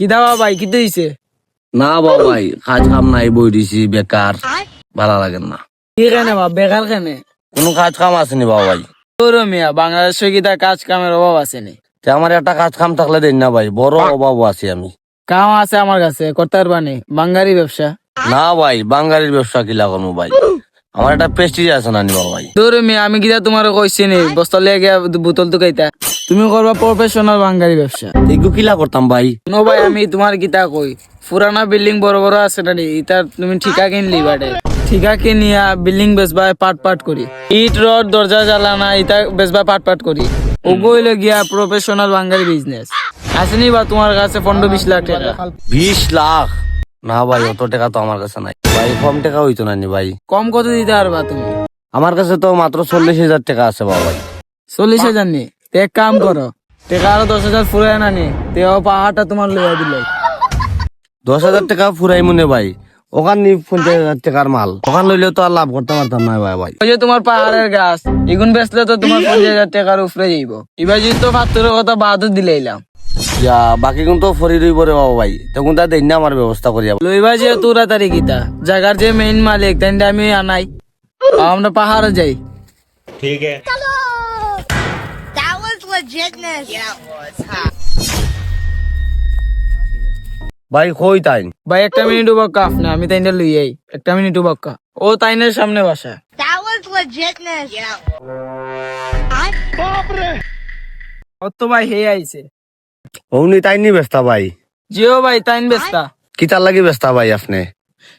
কি দাওয়া ভাই কি দিছে? না বাবা ভাই কাজ কাম নাই, বই দিছি বেকার, ভালো লাগে না। কি কেনে বা বেকার কেনে? কোনো কাজ কাম আসেনি বাবা ভাই। তোর মিয়া বাংলাদেশে কি তা কাজ কামের অভাব আছে নি? তে আমার একটা কাজ কাম থাকলে দেন না ভাই, বড় অভাব আছি আমি। কাম আছে আমার কাছে, করতে পারবানি বাঙ্গারি ব্যবসা। না ভাই, বাঙালির ব্যবসা কি লাগানো ভাই, আমার একটা পেস্টিজ আছে না নি বাবা ভাই। তোর মিয়া আমি কিটা তোমার কইছি নি বস্তা লিয়ে গিয়া বোতল তো খাইতা, তুমি করবা প্রফেশনাল বাঙ্গারি ব্যবসা। এগুলো কিলা করতাম ভাই। নো ভাই আমি তোমার কিতা কই, পুরানা বিল্ডিং বড় বড় আছে না নি, ইটা তুমি ঠিকা কিনলি বাটে, ঠিকা কিনিয়া বিল্ডিং বেচবা পাট পাট করি, ইট রড দরজা জ্বালানা ইটা বেচবা পাট পাট করি, ওগুলো গিয়া প্রফেশনাল বাঙ্গারি বিজনেস। আসেনি বা তোমার কাছে 15-20 লাখ টাকা? 20 লাখ? না ভাই অত টাকা তো আমার কাছে নাই ভাই, কম টাকা হইতো না নি ভাই। কম কত দিতে পারবা তুমি? আমার কাছে তো মাত্র 40,000 টাকা আছে বাবা ভাই। 40,000 নি? তে এক কাম করো, টাকা আরো 10,000 ফুরায় না নি, তেও পাহাড়টা তোমার লইয়া দিল। 10,000 টাকা ফুরাই মনে ভাই, ওখান নি 50,000 টাকার মাল, ওখান লইলে তো আর লাভ করতে পারতাম না ভাই ভাই। ওই যে তোমার পাহাড়ের গাছ, এগুন বেচলে তো তোমার 50,000 টাকার উপরে যাইব। এবার যদি তো পাত্রের কথা বাদ দিলাইলাম, ইয়া বাকি কিন্তু ফরি রইব রে বাবা ভাই, তখন তা দেন না আমার ব্যবস্থা করিয়া। লইবা যে তোরা তারি গীতা জায়গার যে মেইন মালিক তাই আমি আনাই, আমরা পাহাড়ে যাই। ठीक है। That was legitness. Yeah, it was. Huh? ভাই কই তাই? ভাই একটা মিনিট বক্কা আপনি, আমি তাইনে লই আই, একটা মিনিট বক্কা। ও তাইনের সামনে বাসা। That was legitness. Yeah. ও তো ভাই হে আইছে। ওনি তাই নি ব্যস্তা ভাই? জিও ভাই তাইন বেস্তা। কি তার লাগি ব্যস্তা ভাই আপনি?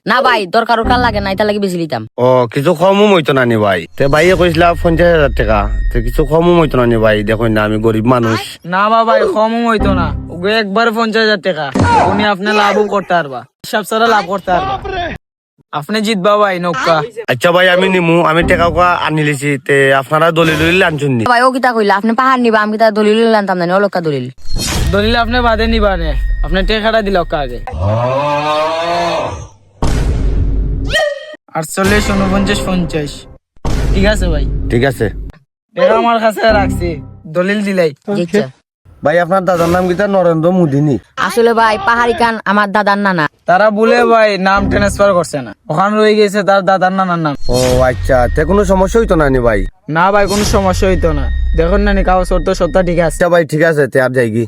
না ভাই দরকার ওর কার লাগে না, এটা লাগে বেশি লিতাম। ও কিছু কমও হইতো না নি ভাই? তে ভাইয়ে কইছিলা 50,000 টাকা, তে কিছু কমও হইতো না নি ভাই? দেখুন না আমি গরিব মানুষ। না বাবা কম হইতো না, ওকে একবার 50,000 টাকা, উনি আপনি লাভও করতে পারবা, সব সারা লাভ করতে পারবা, আপনি জিতবা ভাই নৌকা। আচ্ছা ভাই আমি নিমু, আমি টাকা আনি লিছি, তে আপনারা দলিল দলিল আনছুন নি? ভাই ও কিতা কইলা আপনি পাহাড় নিবা, আমি কিতা দলিল আনতাম না, অলকা দলিল। দলিল আপনি বাদে নিবা নে, আপনি টেকাটা দিল আগে। 48, 49, 50। ঠিক আছে ভাই, ঠিক আছে টাকা আমার কাছে রাখছি, দলিল দিলাই। আচ্ছা ভাই। আপনার দাদার নাম কি? নরেন্দ্র মোদিনী? আসলে ভাই পাহাড়ি কান আমার দাদার নানা। তারা বলে ভাই নাম ট্রান্সফার করছে না, ওখানে রয়ে গেছে তার দাদার নানার নাম। ও আচ্ছা, তে কোনো সমস্যা হইতো না নি ভাই? না ভাই কোনো সমস্যা হইতো না, দেখুন না নি কাগজ তো সত্য ঠিক আছে। আচ্ছা ভাই ঠিক আছে, তে আর যাইগি।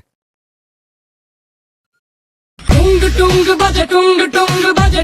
Tung tung baje tung tung baje